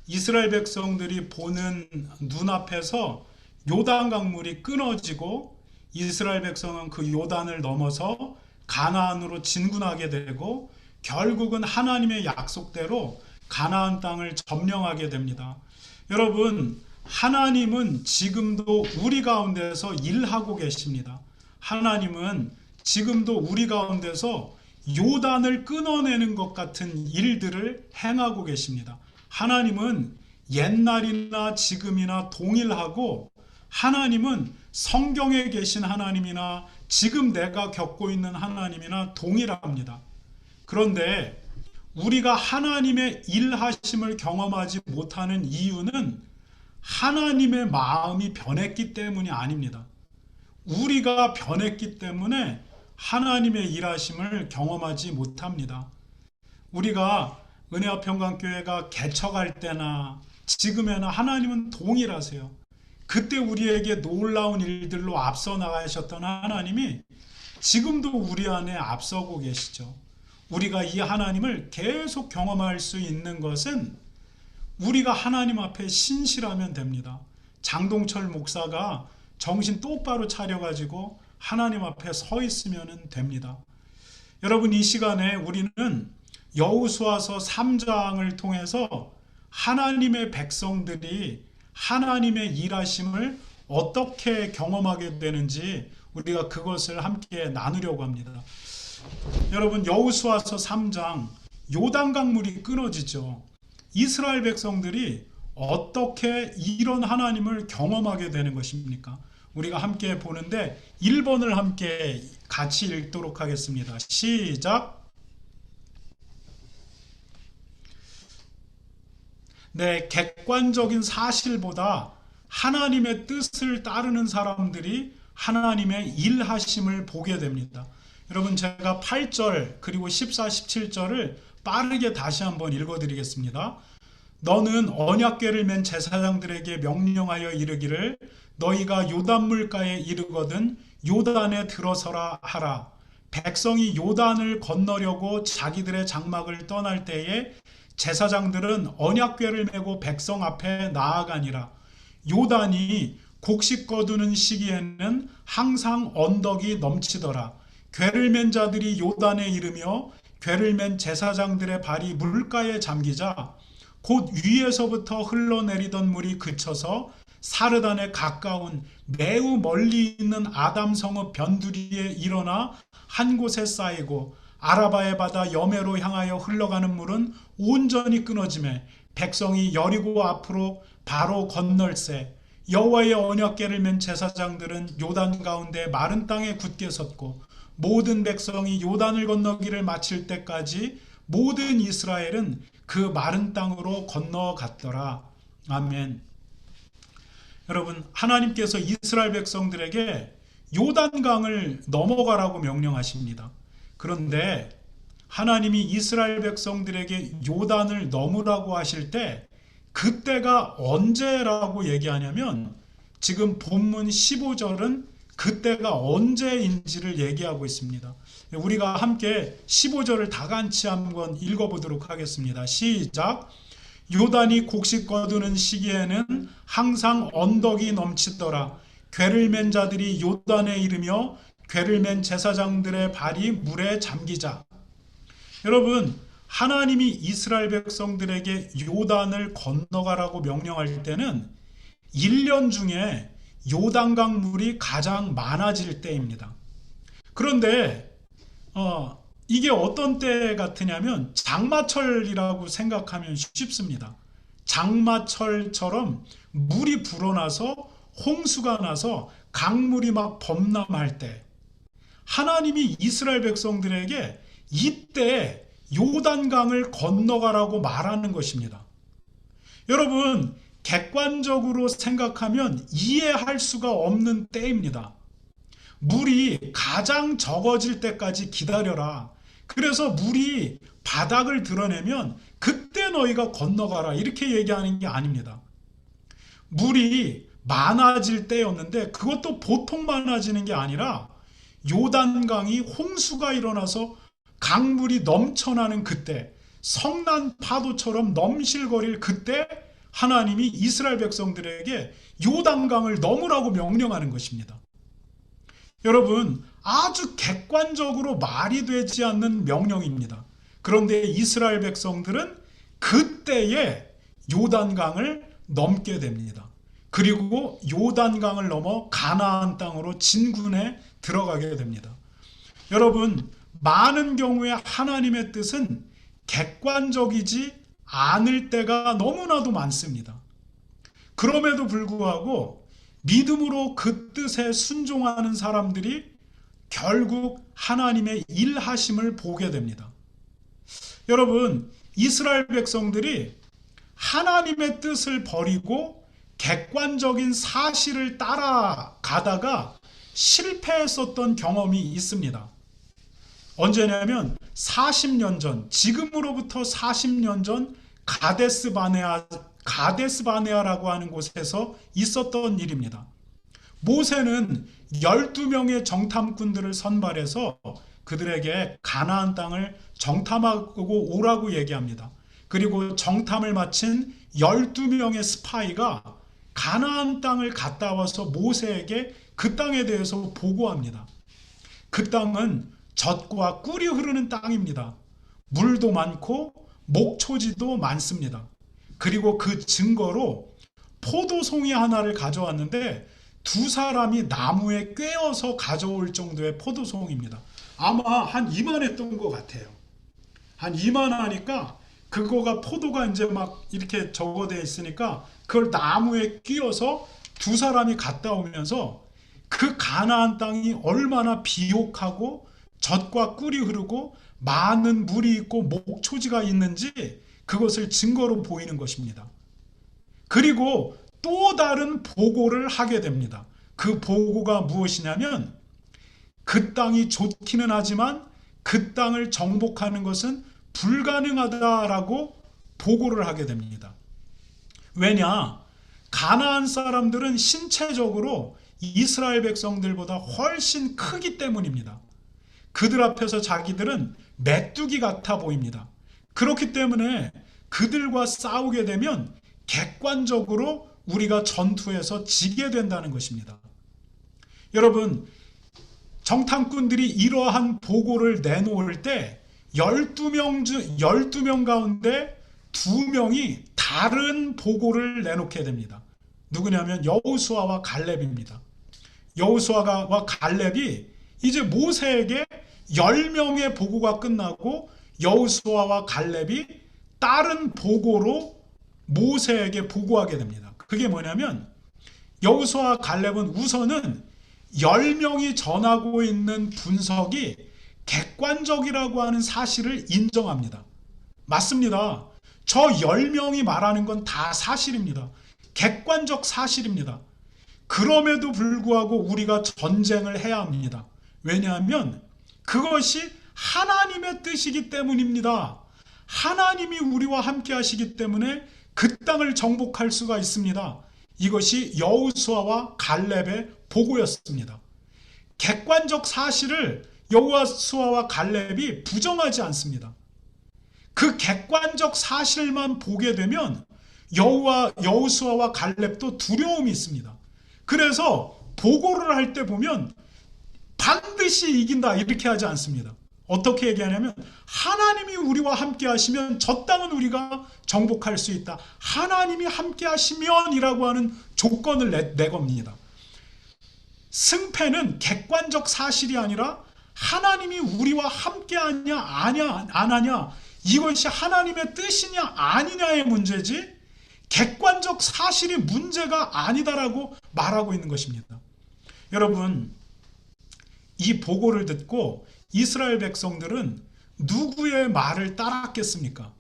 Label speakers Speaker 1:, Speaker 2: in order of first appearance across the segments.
Speaker 1: 이스라엘 백성들이 보는 눈앞에서 요단 강물이 끊어지고 이스라엘 백성은 그 요단을 넘어서 가나안으로 진군하게 되고 결국은 하나님의 약속대로 가나안 땅을 점령하게 됩니다. 여러분, 하나님은 지금도 우리 가운데서 일하고 계십니다. 하나님은 지금도 우리 가운데서 요단을 끊어내는 것 같은 일들을 행하고 계십니다. 하나님은 옛날이나 지금이나 동일하고, 하나님은 성경에 계신 하나님이나 지금 내가 겪고 있는 하나님이나 동일합니다. 그런데 우리가 하나님의 일하심을 경험하지 못하는 이유는 하나님의 마음이 변했기 때문이 아닙니다. 우리가 변했기 때문에 하나님의 일하심을 경험하지 못합니다. 우리가 은혜화평강교회가 개척할 때나 지금에나 하나님은 동일하세요. 그때 우리에게 놀라운 일들로 앞서 나가셨던 하나님이 지금도 우리 안에 앞서고 계시죠. 우리가 이 하나님을 계속 경험할 수 있는 것은 우리가 하나님 앞에 신실하면 됩니다. 장동철 목사가 정신 똑바로 차려가지고 하나님 앞에 서 있으면 됩니다. 여러분, 이 시간에 우리는 여호수아서 3장을 통해서 하나님의 백성들이 하나님의 일하심을 어떻게 경험하게 되는지 우리가 그것을 함께 나누려고 합니다. 여러분, 여호수아서 3장 요단강 물이 끊어지죠. 이스라엘 백성들이 어떻게 이런 하나님을 경험하게 되는 것입니까? 우리가 함께 보는데 1번을 함께 같이 읽도록 하겠습니다. 시작. 네, 객관적인 사실보다 하나님의 뜻을 따르는 사람들이 하나님의 일하심을 보게 됩니다. 여러분, 제가 8절 그리고 14, 17절을 빠르게 다시 한번 읽어드리겠습니다. 너는 언약궤를 맨 제사장들에게 명령하여 이르기를 너희가 요단물가에 이르거든 요단에 들어서라 하라. 백성이 요단을 건너려고 자기들의 장막을 떠날 때에 제사장들은 언약궤를 메고 백성 앞에 나아가니라. 요단이 곡식 거두는 시기에는 항상 언덕이 넘치더라. 궤를 맨 자들이 요단에 이르며 궤를 맨 제사장들의 발이 물가에 잠기자 곧 위에서부터 흘러내리던 물이 그쳐서 사르단에 가까운 매우 멀리 있는 아담 성읍 변두리에 일어나 한 곳에 쌓이고 아라바의 바다 여매로 향하여 흘러가는 물은 온전히 끊어지매 백성이 여리고 앞으로 바로 건널세. 여호와의 언약궤를 맨 제사장들은 요단 가운데 마른 땅에 굳게 섰고 모든 백성이 요단을 건너기를 마칠 때까지 모든 이스라엘은 그 마른 땅으로 건너갔더라. 아멘. 여러분, 하나님께서 이스라엘 백성들에게 요단강을 넘어가라고 명령하십니다. 그런데 하나님이 이스라엘 백성들에게 요단을 넘으라고 하실 때 그때가 언제라고 얘기하냐면 지금 본문 15절은 그때가 언제인지를 얘기하고 있습니다. 우리가 함께 15절을 다 같이 한번 읽어보도록 하겠습니다. 시작. 요단이 곡식 거두는 시기에는 항상 언덕이 넘치더라. 궤를 맨 자들이 요단에 이르며 궤를 맨 제사장들의 발이 물에 잠기자. 여러분, 하나님이 이스라엘 백성들에게 요단을 건너가라고 명령할 때는 1년 중에 요단강 물이 가장 많아질 때입니다. 그런데 이게 어떤 때 같으냐면 장마철이라고 생각하면 쉽습니다. 장마철처럼 물이 불어나서 홍수가 나서 강물이 막 범람할 때 하나님이 이스라엘 백성들에게 이때 요단강을 건너가라고 말하는 것입니다. 여러분, 객관적으로 생각하면 이해할 수가 없는 때입니다. 물이 가장 적어질 때까지 기다려라. 그래서 물이 바닥을 드러내면 그때 너희가 건너가라. 이렇게 얘기하는 게 아닙니다. 물이 많아질 때였는데 그것도 보통 많아지는 게 아니라 요단강이 홍수가 일어나서 강물이 넘쳐나는 그때, 성난 파도처럼 넘실거릴 그때 하나님이 이스라엘 백성들에게 요단강을 넘으라고 명령하는 것입니다. 여러분, 아주 객관적으로 말이 되지 않는 명령입니다. 그런데 이스라엘 백성들은 그때에 요단강을 넘게 됩니다. 그리고 요단강을 넘어 가나안 땅으로 진군에 들어가게 됩니다. 여러분, 많은 경우에 하나님의 뜻은 객관적이지 않을 때가 너무나도 많습니다. 그럼에도 불구하고 믿음으로 그 뜻에 순종하는 사람들이 결국 하나님의 일하심을 보게 됩니다. 여러분, 이스라엘 백성들이 하나님의 뜻을 버리고 객관적인 사실을 따라가다가 실패했었던 경험이 있습니다. 언제냐면 40년 전, 지금으로부터 40년 전 가데스 바네아라고 하는 곳에서 있었던 일입니다. 모세는 12명의 정탐꾼들을 선발해서 그들에게 가나안 땅을 정탐하고 오라고 얘기합니다. 그리고 정탐을 마친 12명의 스파이가 가나안 땅을 갔다 와서 모세에게 그 땅에 대해서 보고합니다. 그 땅은 젖과 꿀이 흐르는 땅입니다. 물도 많고 목초지도 많습니다. 그리고 그 증거로 포도송이 하나를 가져왔는데 두 사람이 나무에 꿰어서 가져올 정도의 포도송입니다. 아마 한 이만했던 것 같아요. 한 이만하니까 그거가 포도가 이제 막 이렇게 적어져 있으니까 그걸 나무에 끼워서 두 사람이 갔다 오면서 그 가나안 땅이 얼마나 비옥하고 젖과 꿀이 흐르고 많은 물이 있고 목초지가 있는지 그것을 증거로 보이는 것입니다. 그리고 또 다른 보고를 하게 됩니다. 그 보고가 무엇이냐면 그 땅이 좋기는 하지만 그 땅을 정복하는 것은 불가능하다라고 보고를 하게 됩니다. 왜냐? 가나안 사람들은 신체적으로 이스라엘 백성들보다 훨씬 크기 때문입니다. 그들 앞에서 자기들은 메뚜기 같아 보입니다. 그렇기 때문에 그들과 싸우게 되면 객관적으로 우리가 전투에서 지게 된다는 것입니다. 여러분, 정탐꾼들이 이러한 보고를 내놓을 때 12명 가운데 2명이 다른 보고를 내놓게 됩니다. 누구냐면 여호수아와 갈렙입니다. 여호수아와 갈렙이 이제 모세에게 10명의 보고가 끝나고 여호수아와 갈렙이 다른 보고로 모세에게 보고하게 됩니다. 그게 뭐냐면 여호수아와 갈렙은 우선은 10명이 전하고 있는 분석이 객관적이라고 하는 사실을 인정합니다. 맞습니다. 저 10명이 말하는 건 다 사실입니다. 객관적 사실입니다. 그럼에도 불구하고 우리가 전쟁을 해야 합니다. 왜냐하면 그것이 하나님의 뜻이기 때문입니다. 하나님이 우리와 함께 하시기 때문에 그 땅을 정복할 수가 있습니다. 이것이 여호수아와 갈렙의 보고였습니다. 객관적 사실을 여호수아와 갈렙이 부정하지 않습니다. 그 객관적 사실만 보게 되면 여호수아와 갈렙도 두려움이 있습니다. 그래서 보고를 할 때 보면 반드시 이긴다 이렇게 하지 않습니다. 어떻게 얘기하냐면 하나님이 우리와 함께 하시면 저 땅은 우리가 정복할 수 있다. 하나님이 함께 하시면이라고 하는 조건을 내겁니다. 승패는 객관적 사실이 아니라 하나님이 우리와 함께 하냐 안 하냐 이것이 하나님의 뜻이냐 아니냐의 문제지 객관적 사실이 문제가 아니다라고 말하고 있는 것입니다. 여러분, 이 보고를 듣고 이스라엘 백성들은 누구의 말을 따랐겠습니까?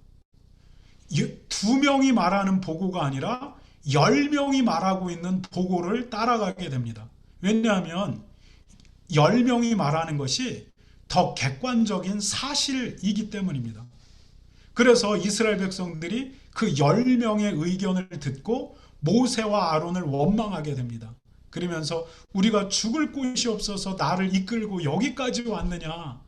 Speaker 1: 2명이 말하는 보고가 아니라 10명이 말하고 있는 보고를 따라가게 됩니다. 왜냐하면 10명이 말하는 것이 더 객관적인 사실이기 때문입니다. 그래서 이스라엘 백성들이 그 10명의 의견을 듣고 모세와 아론을 원망하게 됩니다. 그러면서 우리가 죽을 곳이 없어서 나를 이끌고 여기까지 왔느냐,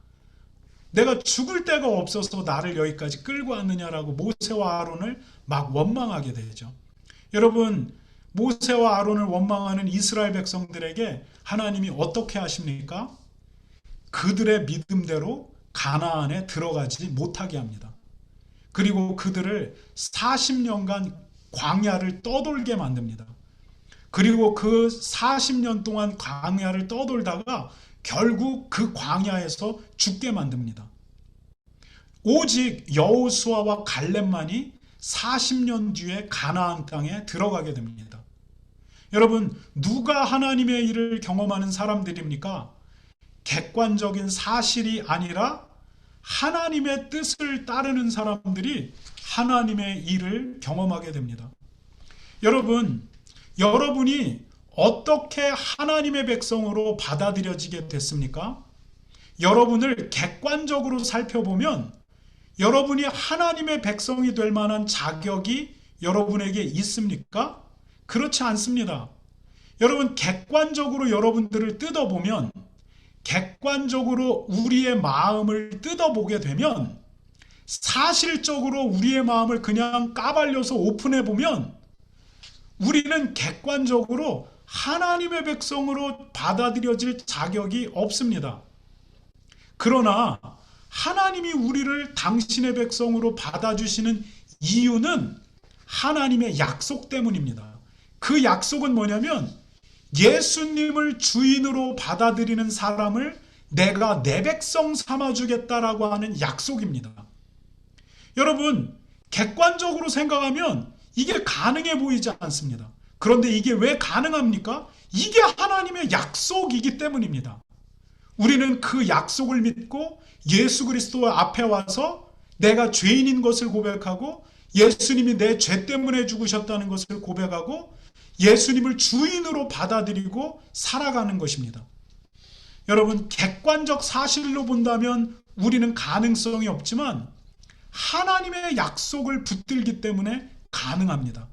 Speaker 1: 내가 죽을 데가 없어서 나를 여기까지 끌고 왔느냐라고 모세와 아론을 막 원망하게 되죠. 여러분, 모세와 아론을 원망하는 이스라엘 백성들에게 하나님이 어떻게 하십니까? 그들의 믿음대로 가나안에 들어가지 못하게 합니다. 그리고 그들을 40년간 광야를 떠돌게 만듭니다. 그리고 그 40년 동안 광야를 떠돌다가 결국 그 광야에서 죽게 만듭니다. 오직 여호수아와 갈렙만이 40년 뒤에 가나안 땅에 들어가게 됩니다. 여러분, 누가 하나님의 일을 경험하는 사람들입니까? 객관적인 사실이 아니라 하나님의 뜻을 따르는 사람들이 하나님의 일을 경험하게 됩니다. 여러분이 어떻게 하나님의 백성으로 받아들여지게 됐습니까? 여러분을 객관적으로 살펴보면 여러분이 하나님의 백성이 될 만한 자격이 여러분에게 있습니까? 그렇지 않습니다. 여러분, 객관적으로 여러분들을 뜯어보면, 객관적으로 우리의 마음을 뜯어보게 되면, 사실적으로 우리의 마음을 그냥 까발려서 오픈해보면 우리는 객관적으로 하나님의 백성으로 받아들여질 자격이 없습니다. 그러나 하나님이 우리를 당신의 백성으로 받아주시는 이유는 하나님의 약속 때문입니다. 그 약속은 뭐냐면 예수님을 주인으로 받아들이는 사람을 내가 내 백성 삼아주겠다라고 하는 약속입니다. 여러분, 객관적으로 생각하면 이게 가능해 보이지 않습니다. 그런데 이게 왜 가능합니까? 이게 하나님의 약속이기 때문입니다. 우리는 그 약속을 믿고 예수 그리스도 앞에 와서 내가 죄인인 것을 고백하고 예수님이 내 죄 때문에 죽으셨다는 것을 고백하고 예수님을 주인으로 받아들이고 살아가는 것입니다. 여러분, 객관적 사실로 본다면 우리는 가능성이 없지만 하나님의 약속을 붙들기 때문에 가능합니다.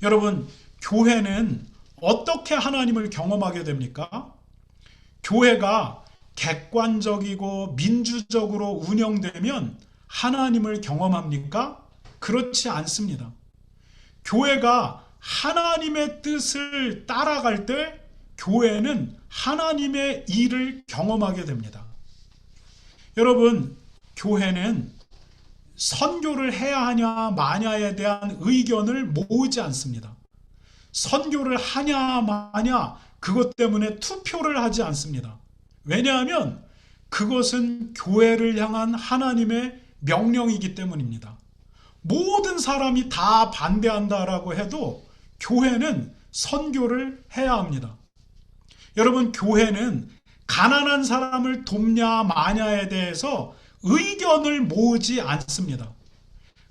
Speaker 1: 여러분, 교회는 어떻게 하나님을 경험하게 됩니까? 교회가 객관적이고 민주적으로 운영되면 하나님을 경험합니까? 그렇지 않습니다. 교회가 하나님의 뜻을 따라갈 때 교회는 하나님의 일을 경험하게 됩니다. 여러분, 교회는 선교를 해야 하냐 마냐에 대한 의견을 모으지 않습니다. 선교를 하냐 마냐 그것 때문에 투표를 하지 않습니다. 왜냐하면 그것은 교회를 향한 하나님의 명령이기 때문입니다. 모든 사람이 다 반대한다라고 해도 교회는 선교를 해야 합니다. 여러분, 교회는 가난한 사람을 돕냐 마냐에 대해서 의견을 모으지 않습니다.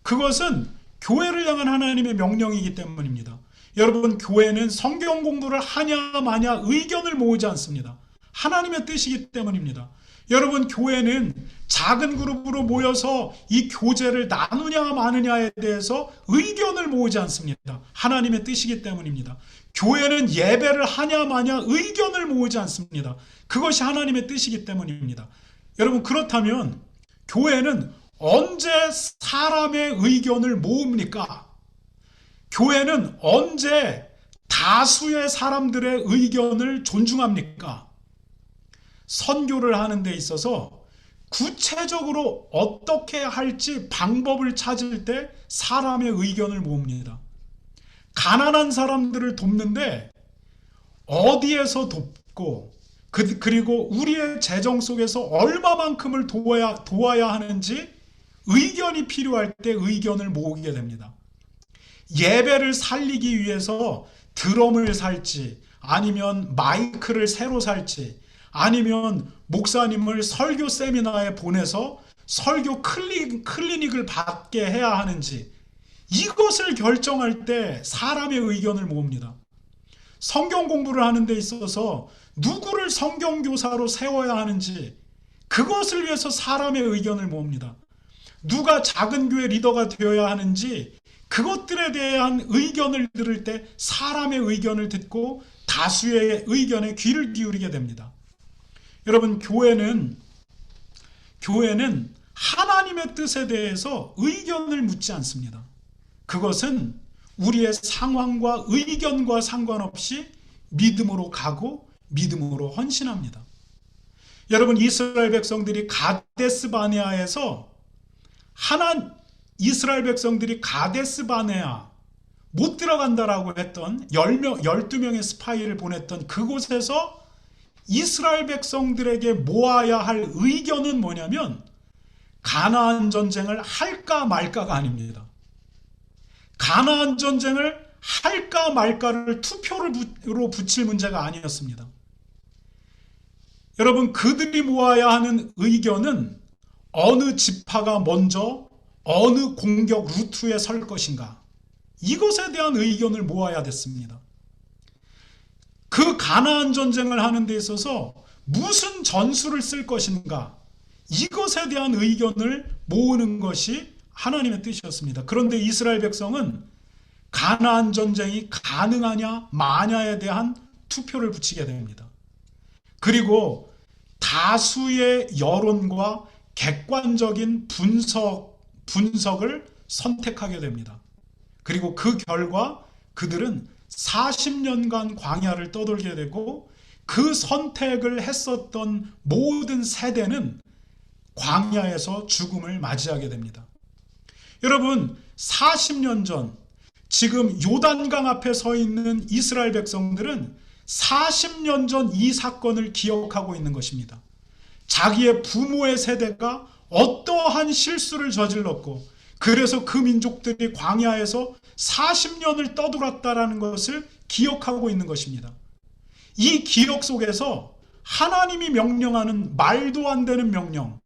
Speaker 1: 그것은 교회를 향한 하나님의 명령이기 때문입니다. 여러분, 교회는 성경 공부를 하냐 마냐 의견을 모으지 않습니다. 하나님의 뜻이기 때문입니다. 여러분, 교회는 작은 그룹으로 모여서 이 교제를 나누냐 마느냐에 대해서 의견을 모으지 않습니다. 하나님의 뜻이기 때문입니다. 교회는 예배를 하냐 마냐 의견을 모으지 않습니다. 그것이 하나님의 뜻이기 때문입니다. 여러분, 그렇다면 교회는 언제 사람의 의견을 모읍니까? 교회는 언제 다수의 사람들의 의견을 존중합니까? 선교를 하는 데 있어서 구체적으로 어떻게 할지 방법을 찾을 때 사람의 의견을 모읍니다. 가난한 사람들을 돕는데 어디에서 돕고 그리고 우리의 재정 속에서 얼마만큼을 도와야 하는지 의견이 필요할 때 의견을 모으게 됩니다. 예배를 살리기 위해서 드럼을 살지 아니면 마이크를 새로 살지 아니면 목사님을 설교 세미나에 보내서 설교 클리닉을 받게 해야 하는지 이것을 결정할 때 사람의 의견을 모읍니다. 성경 공부를 하는 데 있어서 누구를 성경교사로 세워야 하는지 그것을 위해서 사람의 의견을 모읍니다. 누가 작은 교회 리더가 되어야 하는지 그것들에 대한 의견을 들을 때 사람의 의견을 듣고 다수의 의견에 귀를 기울이게 됩니다. 여러분, 교회는 하나님의 뜻에 대해서 의견을 묻지 않습니다. 그것은 우리의 상황과 의견과 상관없이 믿음으로 가고 믿음으로 헌신합니다. 여러분, 이스라엘 백성들이 가데스 바네아에서 이스라엘 백성들이 가데스 바네아 못 들어간다라고 했던 12명의 스파이를 보냈던 그곳에서 이스라엘 백성들에게 모아야 할 의견은 뭐냐면 가나안 전쟁을 할까 말까가 아닙니다. 가나안 전쟁을 할까 말까를 투표로 붙일 문제가 아니었습니다. 여러분, 그들이 모아야 하는 의견은 어느 지파가 먼저 어느 공격 루트에 설 것인가, 이것에 대한 의견을 모아야 됐습니다. 그 가나안 전쟁을 하는 데 있어서 무슨 전술을 쓸 것인가, 이것에 대한 의견을 모으는 것이 하나님의 뜻이었습니다. 그런데 이스라엘 백성은 가나안 전쟁이 가능하냐 마냐에 대한 투표를 붙이게 됩니다. 그리고 다수의 여론과 객관적인 분석을 선택하게 됩니다. 그리고 그 결과 그들은 40년간 광야를 떠돌게 되고, 그 선택을 했었던 모든 세대는 광야에서 죽음을 맞이하게 됩니다. 여러분, 40년 전 지금 요단강 앞에 서 있는 이스라엘 백성들은 40년 전 이 사건을 기억하고 있는 것입니다. 자기의 부모의 세대가 어떠한 실수를 저질렀고, 그래서 그 민족들이 광야에서 40년을 떠돌았다라는 것을 기억하고 있는 것입니다. 이 기억 속에서 하나님이 명령하는 말도 안 되는 명령,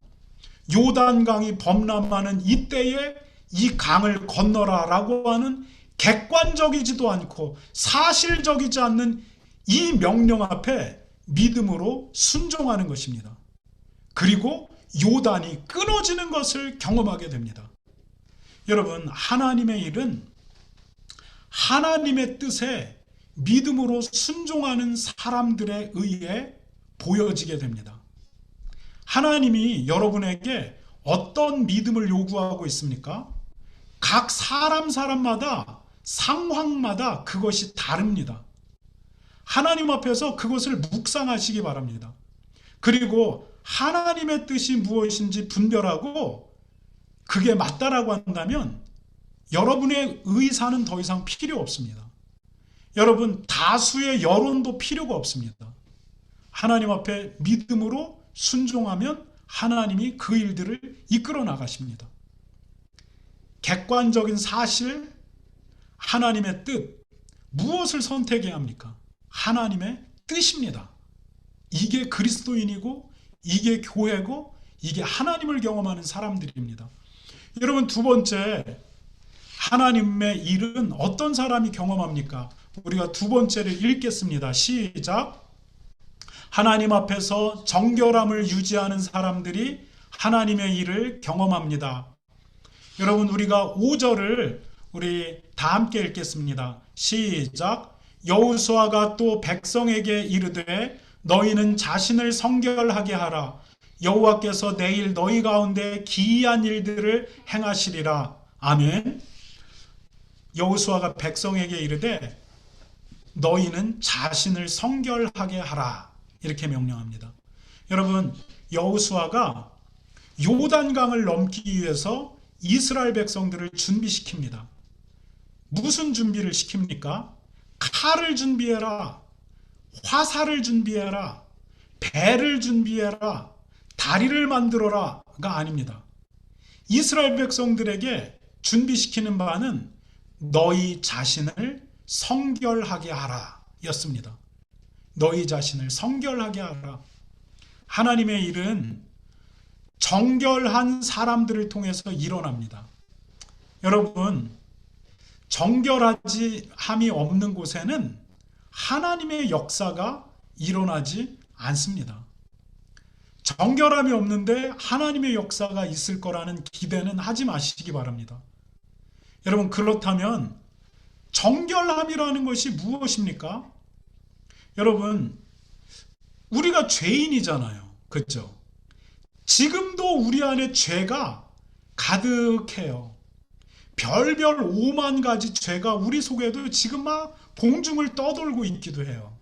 Speaker 1: 요단강이 범람하는 이때에 이 강을 건너라 라고 하는 객관적이지도 않고 사실적이지 않는 이 명령 앞에 믿음으로 순종하는 것입니다. 그리고 요단이 끊어지는 것을 경험하게 됩니다. 여러분, 하나님의 일은 하나님의 뜻에 믿음으로 순종하는 사람들에 의해 보여지게 됩니다. 하나님이 여러분에게 어떤 믿음을 요구하고 있습니까? 각 사람마다 상황마다 그것이 다릅니다. 하나님 앞에서 그것을 묵상하시기 바랍니다. 그리고 하나님의 뜻이 무엇인지 분별하고 그게 맞다라고 한다면 여러분의 의사는 더 이상 필요 없습니다. 여러분, 다수의 여론도 필요가 없습니다. 하나님 앞에 믿음으로 순종하면 하나님이 그 일들을 이끌어 나가십니다. 객관적인 사실, 하나님의 뜻, 무엇을 선택해야 합니까? 하나님의 뜻입니다. 이게 그리스도인이고 이게 교회고 이게 하나님을 경험하는 사람들입니다. 여러분, 두 번째, 하나님의 일은 어떤 사람이 경험합니까? 우리가 두 번째를 읽겠습니다. 시작. 하나님 앞에서 정결함을 유지하는 사람들이 하나님의 일을 경험합니다. 여러분, 우리가 5절을 우리 다 함께 읽겠습니다. 시작. 여호수아가 또 백성에게 이르되 너희는 자신을 성결하게 하라. 여호와께서 내일 너희 가운데 기이한 일들을 행하시리라. 아멘. 여호수아가 백성에게 이르되 너희는 자신을 성결하게 하라, 이렇게 명령합니다. 여러분, 여호수아가 요단강을 넘기 위해서 이스라엘 백성들을 준비시킵니다. 무슨 준비를 시킵니까? 칼을 준비해라, 화살을 준비해라, 배를 준비해라, 다리를 만들어라가 아닙니다. 이스라엘 백성들에게 준비시키는 바는 너희 자신을 성결하게 하라 였습니다. 너희 자신을 성결하게 하라. 하나님의 일은 정결한 사람들을 통해서 일어납니다. 여러분, 정결하지 함이 없는 곳에는 하나님의 역사가 일어나지 않습니다. 정결함이 없는데 하나님의 역사가 있을 거라는 기대는 하지 마시기 바랍니다. 여러분, 그렇다면 정결함이라는 것이 무엇입니까? 여러분, 우리가 죄인이잖아요. 그렇죠? 지금도 우리 안에 죄가 가득해요. 별별 오만 가지 죄가 우리 속에도 지금 막 공중을 떠돌고 있기도 해요.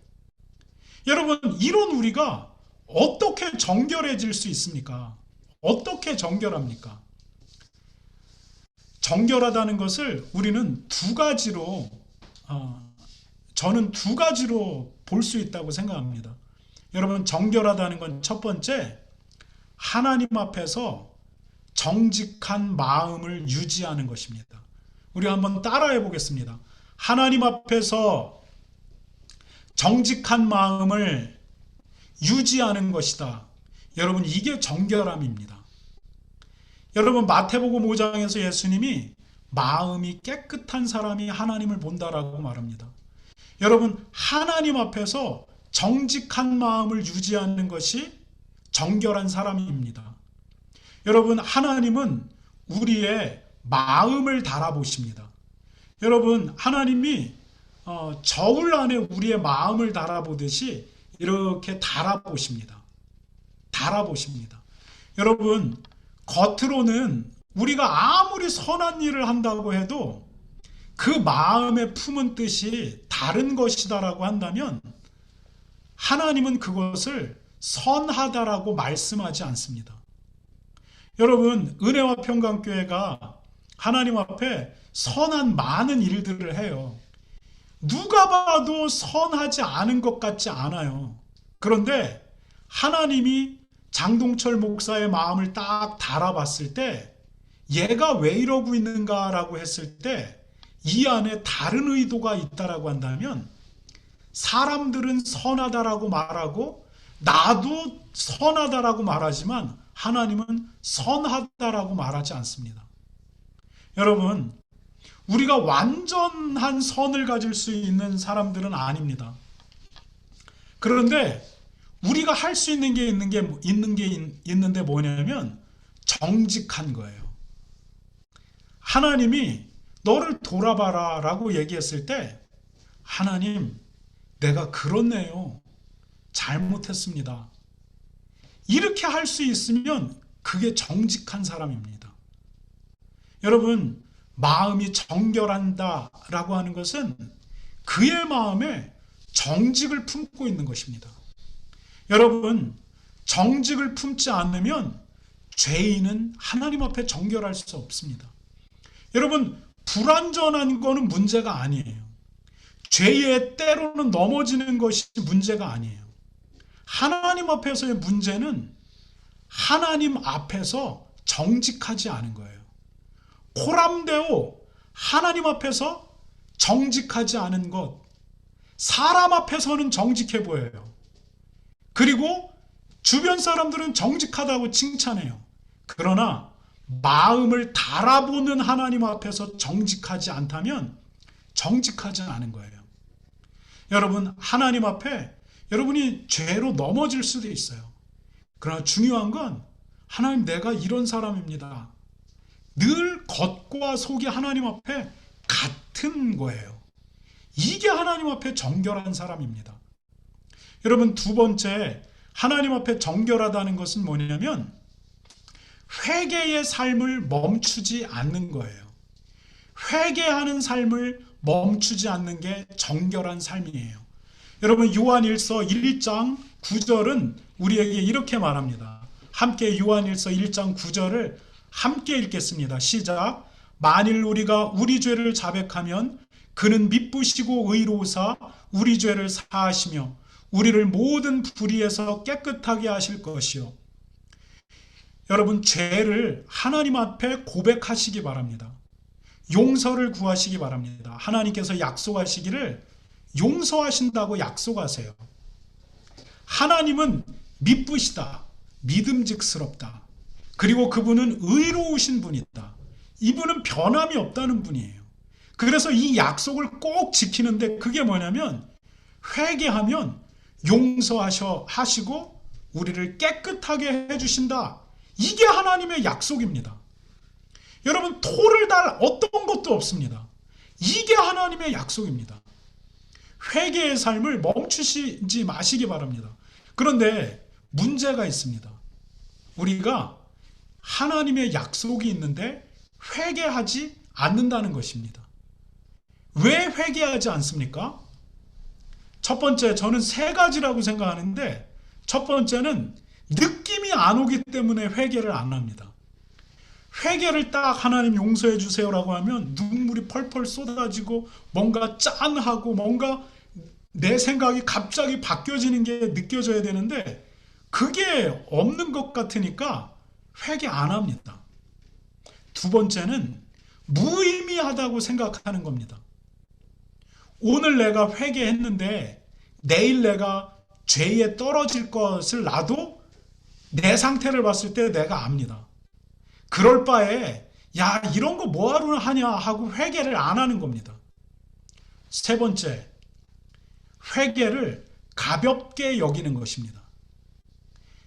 Speaker 1: 여러분, 이런 우리가 어떻게 정결해질 수 있습니까? 어떻게 정결합니까? 정결하다는 것을 우리는 두 가지로, 저는 두 가지로 볼 수 있다고 생각합니다. 여러분, 정결하다는 건 첫 번째, 하나님 앞에서 정직한 마음을 유지하는 것입니다. 우리 한번 따라해 보겠습니다. 하나님 앞에서 정직한 마음을 유지하는 것이다. 여러분, 이게 정결함입니다. 여러분, 마태복음 5장에서 예수님이 마음이 깨끗한 사람이 하나님을 본다라고 말합니다. 여러분, 하나님 앞에서 정직한 마음을 유지하는 것이 정결한 사람입니다. 여러분, 하나님은 우리의 마음을 달아보십니다. 여러분, 하나님이 저울 안에 우리의 마음을 달아보듯이 이렇게 달아보십니다. 달아보십니다. 여러분, 겉으로는 우리가 아무리 선한 일을 한다고 해도 그 마음에 품은 뜻이 다른 것이다라고 한다면 하나님은 그것을 선하다라고 말씀하지 않습니다. 여러분, 은혜와 평강교회가 하나님 앞에 선한 많은 일들을 해요. 누가 봐도 선하지 않은 것 같지 않아요. 그런데 하나님이 장동철 목사의 마음을 딱 달아봤을 때 얘가 왜 이러고 있는가라고 했을 때 이 안에 다른 의도가 있다라고 한다면 사람들은 선하다라고 말하고 나도 선하다라고 말하지만 하나님은 선하다라고 말하지 않습니다. 여러분, 우리가 완전한 선을 가질 수 있는 사람들은 아닙니다. 그런데 우리가 할 수 있는 게 있는데 뭐냐면 정직한 거예요. 하나님이 너를 돌아봐라 라고 얘기했을 때 하나님, 내가 그렇네요. 잘못했습니다. 이렇게 할 수 있으면 그게 정직한 사람입니다. 여러분, 마음이 정결한다 라고 하는 것은 그의 마음에 정직을 품고 있는 것입니다. 여러분, 정직을 품지 않으면 죄인은 하나님 앞에 정결할 수 없습니다. 여러분, 불완전한 거는 문제가 아니에요. 죄에 때로는 넘어지는 것이 문제가 아니에요. 하나님 앞에서의 문제는 하나님 앞에서 정직하지 않은 거예요. 코람데오, 하나님 앞에서 정직하지 않은 것, 사람 앞에서는 정직해 보여요. 그리고 주변 사람들은 정직하다고 칭찬해요. 그러나 마음을 달아보는 하나님 앞에서 정직하지 않다면 정직하지 않은 거예요. 여러분, 하나님 앞에 여러분이 죄로 넘어질 수도 있어요. 그러나 중요한 건 하나님, 내가 이런 사람입니다. 늘 겉과 속이 하나님 앞에 같은 거예요. 이게 하나님 앞에 정결한 사람입니다. 여러분, 두 번째, 하나님 앞에 정결하다는 것은 뭐냐면 회개의 삶을 멈추지 않는 거예요. 회개하는 삶을 멈추지 않는 게 정결한 삶이에요. 여러분, 요한일서 1장 9절은 우리에게 이렇게 말합니다. 함께 요한일서 1장 9절을 함께 읽겠습니다. 시작. 만일 우리가 우리 죄를 자백하면 그는 미쁘시고 의로우사 우리 죄를 사하시며 우리를 모든 불의에서 깨끗하게 하실 것이요. 여러분, 죄를 하나님 앞에 고백하시기 바랍니다. 용서를 구하시기 바랍니다. 하나님께서 약속하시기를 용서하신다고 약속하세요. 하나님은 미쁘시다, 믿음직스럽다. 그리고 그분은 의로우신 분이다. 이분은 변함이 없다는 분이에요. 그래서 이 약속을 꼭 지키는데 그게 뭐냐면 회개하면 용서하시고 우리를 깨끗하게 해주신다. 이게 하나님의 약속입니다. 여러분, 토를 달 어떤 것도 없습니다. 이게 하나님의 약속입니다. 회개의 삶을 멈추시지 마시기 바랍니다. 그런데 문제가 있습니다. 우리가 하나님의 약속이 있는데 회개하지 않는다는 것입니다. 왜 회개하지 않습니까? 첫 번째, 저는 세 가지라고 생각하는데, 첫 번째는 느낌이 안 오기 때문에 회개를 안 합니다. 회개를 딱 하나님 용서해 주세요라고 하면 눈물이 펄펄 쏟아지고 뭔가 짠하고 뭔가 내 생각이 갑자기 바뀌어지는 게 느껴져야 되는데 그게 없는 것 같으니까 회개 안 합니다. 두 번째는 무의미하다고 생각하는 겁니다. 오늘 내가 회개했는데 내일 내가 죄에 떨어질 것을 나도 내 상태를 봤을 때 내가 압니다. 그럴 바에 야 이런 거 뭐하러 하냐 하고 회개를 안 하는 겁니다. 세 번째, 회개를 가볍게 여기는 것입니다.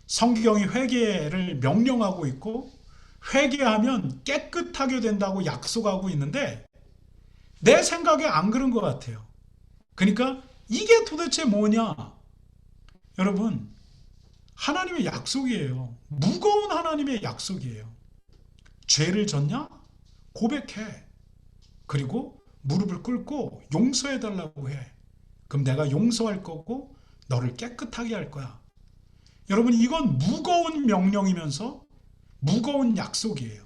Speaker 1: 성경이 회개를 명령하고 있고 회개하면 깨끗하게 된다고 약속하고 있는데 내 생각에 안 그런 것 같아요. 그러니까 이게 도대체 뭐냐? 여러분, 하나님의 약속이에요. 무거운 하나님의 약속이에요. 죄를 졌냐? 고백해. 그리고 무릎을 꿇고 용서해 달라고 해. 그럼 내가 용서할 거고 너를 깨끗하게 할 거야. 여러분, 이건 무거운 명령이면서 무거운 약속이에요.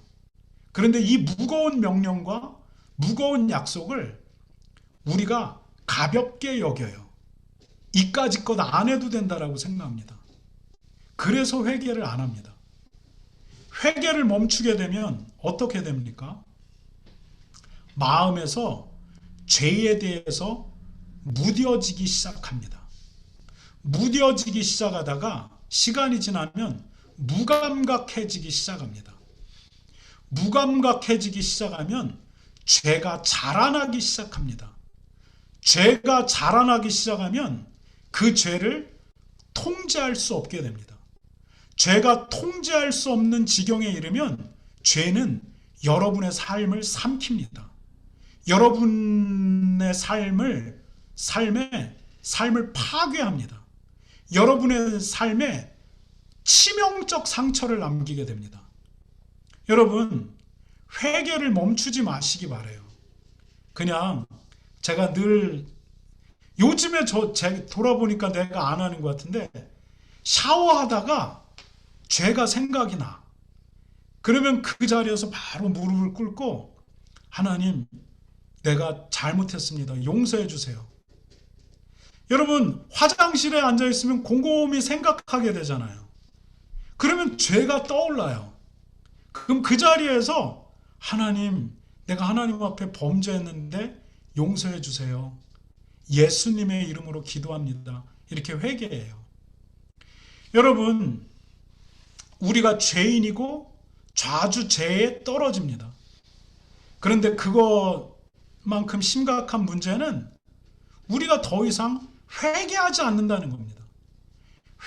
Speaker 1: 그런데 이 무거운 명령과 무거운 약속을 우리가 가볍게 여겨요. 이까짓 것 안 해도 된다라고 생각합니다. 그래서 회개를 안 합니다. 회개를 멈추게 되면 어떻게 됩니까? 마음에서 죄에 대해서 무뎌지기 시작합니다. 무뎌지기 시작하다가 시간이 지나면 무감각해지기 시작합니다. 무감각해지기 시작하면 죄가 자라나기 시작합니다. 죄가 자라나기 시작하면 그 죄를 통제할 수 없게 됩니다. 죄가 통제할 수 없는 지경에 이르면 죄는 여러분의 삶을 삼킵니다. 여러분의 삶을 파괴합니다. 여러분의 삶에 치명적 상처를 남기게 됩니다. 여러분, 회개를 멈추지 마시기 바라요. 그냥 제가 늘 요즘에 돌아보니까 내가 안 하는 것 같은데 샤워하다가 죄가 생각이 나. 그러면 그 자리에서 바로 무릎을 꿇고 하나님, 내가 잘못했습니다. 용서해 주세요. 여러분, 화장실에 앉아 있으면 곰곰이 생각하게 되잖아요. 그러면 죄가 떠올라요. 그럼 그 자리에서 하나님, 내가 하나님 앞에 범죄했는데 용서해 주세요. 예수님의 이름으로 기도합니다. 이렇게 회개해요. 여러분, 우리가 죄인이고 자주 죄에 떨어집니다. 그런데 그것만큼 심각한 문제는 우리가 더 이상 회개하지 않는다는 겁니다.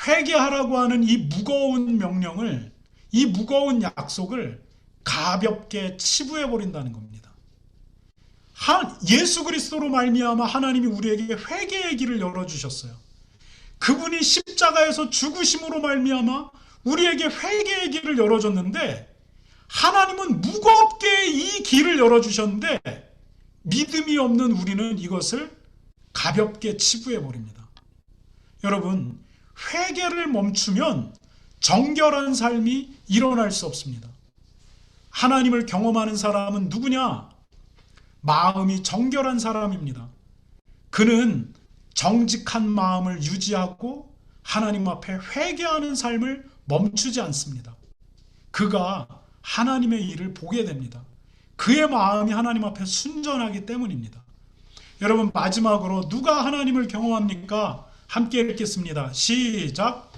Speaker 1: 회개하라고 하는 이 무거운 명령을, 이 무거운 약속을 가볍게 치부해 버린다는 겁니다. 예수 그리스도로 말미암아 하나님이 우리에게 회개의 길을 열어주셨어요. 그분이 십자가에서 죽으심으로 말미암아 우리에게 회개의 길을 열어줬는데 하나님은 무겁게 이 길을 열어주셨는데 믿음이 없는 우리는 이것을 가볍게 치부해 버립니다. 여러분, 회개를 멈추면 정결한 삶이 일어날 수 없습니다. 하나님을 경험하는 사람은 누구냐? 마음이 정결한 사람입니다. 그는 정직한 마음을 유지하고 하나님 앞에 회개하는 삶을 멈추지 않습니다. 그가 하나님의 일을 보게 됩니다. 그의 마음이 하나님 앞에 순전하기 때문입니다. 여러분, 마지막으로 누가 하나님을 경험합니까? 함께 읽겠습니다. 시작.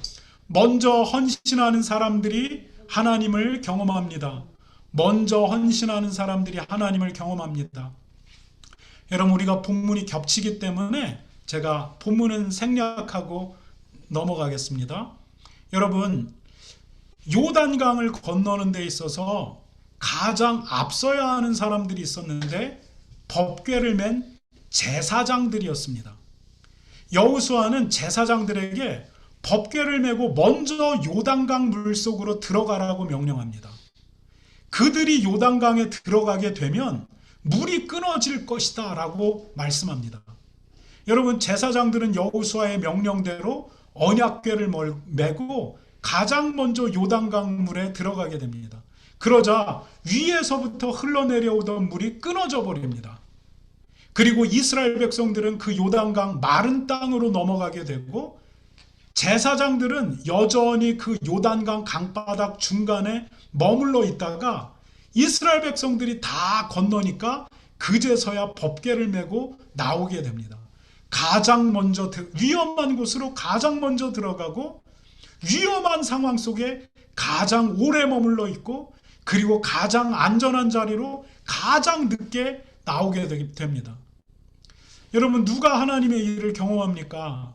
Speaker 1: 먼저 헌신하는 사람들이 하나님을 경험합니다. 먼저 헌신하는 사람들이 하나님을 경험합니다. 여러분, 우리가 본문이 겹치기 때문에 제가 본문은 생략하고 넘어가겠습니다. 여러분, 요단강을 건너는 데 있어서 가장 앞서야 하는 사람들이 있었는데 법궤를 맨 제사장들이었습니다. 여호수아는 제사장들에게 법궤를 메고 먼저 요단강 물속으로 들어가라고 명령합니다. 그들이 요단강에 들어가게 되면 물이 끊어질 것이다 라고 말씀합니다. 여러분, 제사장들은 여호수아의 명령대로 언약궤를 메고 가장 먼저 요단강 물에 들어가게 됩니다. 그러자 위에서부터 흘러내려오던 물이 끊어져 버립니다. 그리고 이스라엘 백성들은 그 요단강 마른 땅으로 넘어가게 되고, 제사장들은 여전히 그 요단강 강바닥 중간에 머물러 있다가 이스라엘 백성들이 다 건너니까 그제서야 법궤를 메고 나오게 됩니다. 가장 먼저 위험한 곳으로 가장 먼저 들어가고, 위험한 상황 속에 가장 오래 머물러 있고, 그리고 가장 안전한 자리로 가장 늦게 나오게 됩니다. 여러분, 누가 하나님의 일을 경험합니까?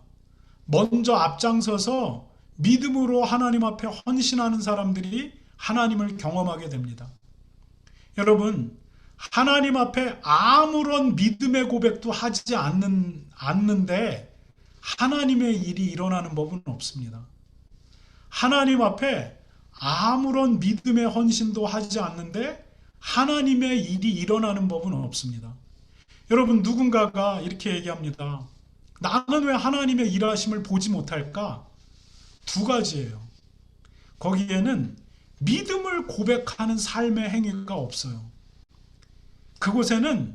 Speaker 1: 먼저 앞장서서 믿음으로 하나님 앞에 헌신하는 사람들이 하나님을 경험하게 됩니다. 여러분, 하나님 앞에 아무런 믿음의 고백도 하지 않는데 하나님의 일이 일어나는 법은 없습니다. 하나님 앞에 아무런 믿음의 헌신도 하지 않는데 하나님의 일이 일어나는 법은 없습니다. 여러분, 누군가가 이렇게 얘기합니다. 나는 왜 하나님의 일하심을 보지 못할까? 두 가지예요. 거기에는 믿음을 고백하는 삶의 행위가 없어요. 그곳에는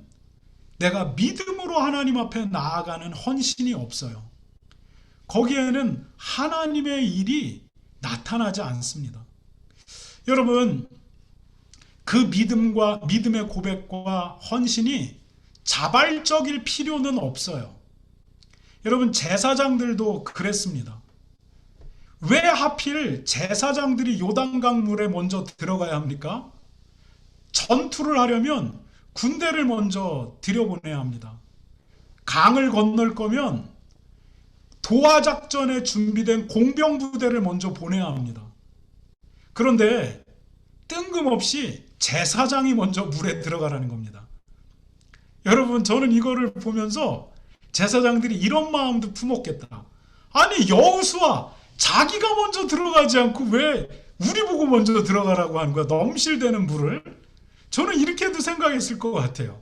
Speaker 1: 내가 믿음으로 하나님 앞에 나아가는 헌신이 없어요. 거기에는 하나님의 일이 나타나지 않습니다. 여러분, 그 믿음의 고백과 헌신이 자발적일 필요는 없어요. 여러분, 제사장들도 그랬습니다. 왜 하필 제사장들이 요단강 물에 먼저 들어가야 합니까? 전투를 하려면 군대를 먼저 들여보내야 합니다. 강을 건널 거면 도하작전에 준비된 공병부대를 먼저 보내야 합니다. 그런데 뜬금없이 제사장이 먼저 물에 들어가라는 겁니다. 여러분, 저는 이거를 보면서 제사장들이 이런 마음도 품었겠다. 아니, 여호수아 자기가 먼저 들어가지 않고 왜 우리 보고 먼저 들어가라고 하는 거야? 넘실대는 물을. 저는 이렇게도 생각했을 것 같아요.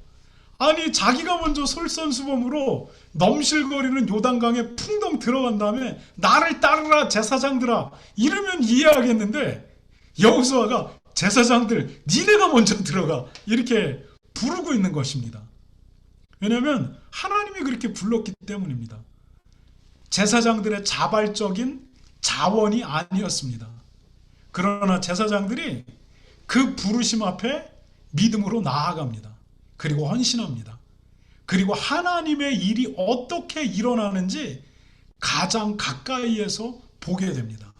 Speaker 1: 아니, 자기가 먼저 솔선수범으로 넘실거리는 요단강에 풍덩 들어간 다음에 나를 따르라 제사장들아 이러면 이해하겠는데, 여호수아가 제사장들 니네가 먼저 들어가 이렇게 부르고 있는 것입니다. 왜냐하면 하나님이 그렇게 불렀기 때문입니다. 제사장들의 자발적인 자원이 아니었습니다. 그러나 제사장들이 그 부르심 앞에 믿음으로 나아갑니다. 그리고 헌신합니다. 그리고 하나님의 일이 어떻게 일어나는지 가장 가까이에서 보게 됩니다.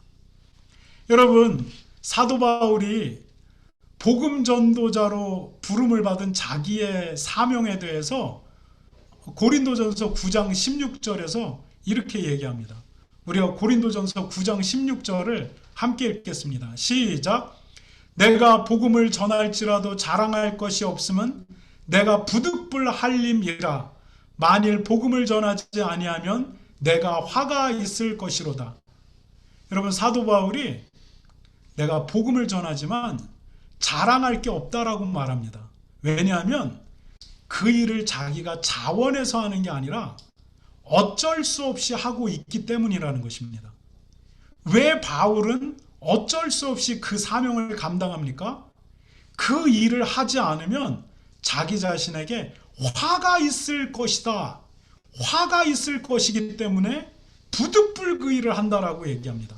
Speaker 1: 여러분, 사도 바울이 복음 전도자로 부름을 받은 자기의 사명에 대해서 고린도전서 9장 16절에서 이렇게 얘기합니다. 우리가 고린도전서 9장 16절을 함께 읽겠습니다. 시작. 내가 복음을 전할지라도 자랑할 것이 없음은 내가 부득불 할림이라. 만일 복음을 전하지 아니하면 내가 화가 있을 것이로다. 여러분, 사도 바울이 내가 복음을 전하지만 자랑할 게 없다라고 말합니다. 왜냐하면 그 일을 자기가 자원해서 하는 게 아니라 어쩔 수 없이 하고 있기 때문이라는 것입니다. 왜 바울은 어쩔 수 없이 그 사명을 감당합니까? 그 일을 하지 않으면 자기 자신에게 화가 있을 것이다. 화가 있을 것이기 때문에 부득불 그 일을 한다라고 얘기합니다.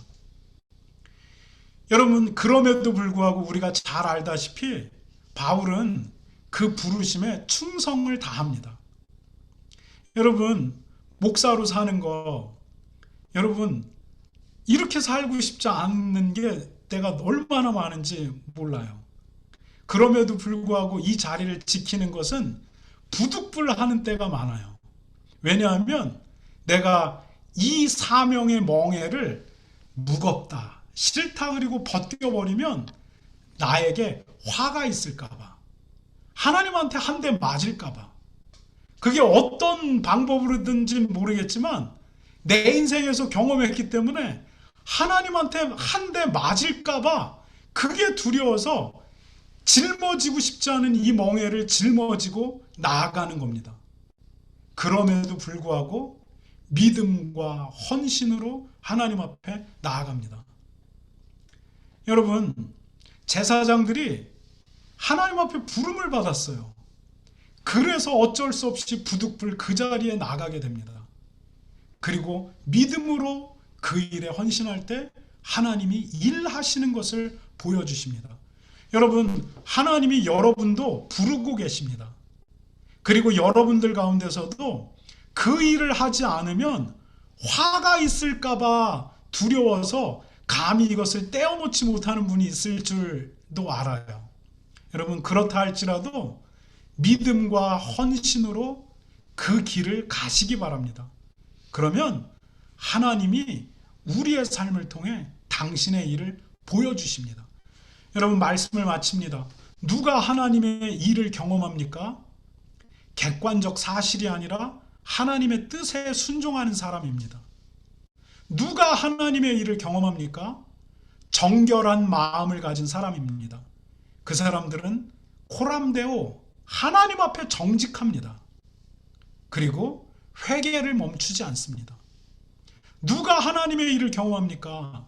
Speaker 1: 여러분, 그럼에도 불구하고 우리가 잘 알다시피 바울은 그 부르심에 충성을 다합니다. 여러분, 목사로 사는 거, 여러분 이렇게 살고 싶지 않는 게 때가 얼마나 많은지 몰라요. 그럼에도 불구하고 이 자리를 지키는 것은 부득불하는 때가 많아요. 왜냐하면 내가 이 사명의 멍에를 무겁다, 싫다 그리고 벗겨버리면 나에게 화가 있을까봐, 하나님한테 한 대 맞을까봐, 그게 어떤 방법으로든지 모르겠지만 내 인생에서 경험했기 때문에 하나님한테 한 대 맞을까봐 그게 두려워서 짊어지고 싶지 않은 이 멍에를 짊어지고 나아가는 겁니다. 그럼에도 불구하고 믿음과 헌신으로 하나님 앞에 나아갑니다. 여러분, 제사장들이 하나님 앞에 부름을 받았어요. 그래서 어쩔 수 없이 부득불 그 자리에 나가게 됩니다. 그리고 믿음으로 그 일에 헌신할 때 하나님이 일하시는 것을 보여주십니다. 여러분, 하나님이 여러분도 부르고 계십니다. 그리고 여러분들 가운데서도 그 일을 하지 않으면 화가 있을까봐 두려워서 감히 이것을 떼어놓지 못하는 분이 있을 줄도 알아요. 여러분, 그렇다 할지라도 믿음과 헌신으로 그 길을 가시기 바랍니다. 그러면 하나님이 우리의 삶을 통해 당신의 일을 보여주십니다. 여러분, 말씀을 마칩니다. 누가 하나님의 일을 경험합니까? 객관적 사실이 아니라 하나님의 뜻에 순종하는 사람입니다. 누가 하나님의 일을 경험합니까? 정결한 마음을 가진 사람입니다. 그 사람들은 코람데오 하나님 앞에 정직합니다. 그리고 회개를 멈추지 않습니다. 누가 하나님의 일을 경험합니까?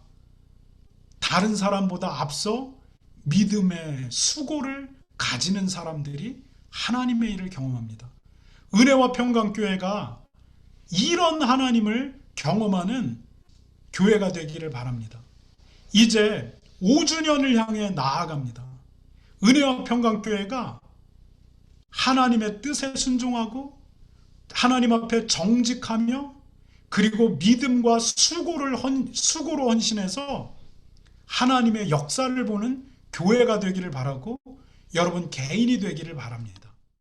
Speaker 1: 다른 사람보다 앞서 믿음의 수고를 가지는 사람들이 하나님의 일을 경험합니다. 은혜와 평강교회가 이런 하나님을 경험하는 교회가 되기를 바랍니다. 이제 5주년을 향해 나아갑니다. 은혜와 평강교회가 하나님의 뜻에 순종하고 하나님 앞에 정직하며 그리고 믿음과 수고로 헌신해서 하나님의 역사를 보는 교회가 되기를 바라고 여러분 개인이 되기를 바랍니다.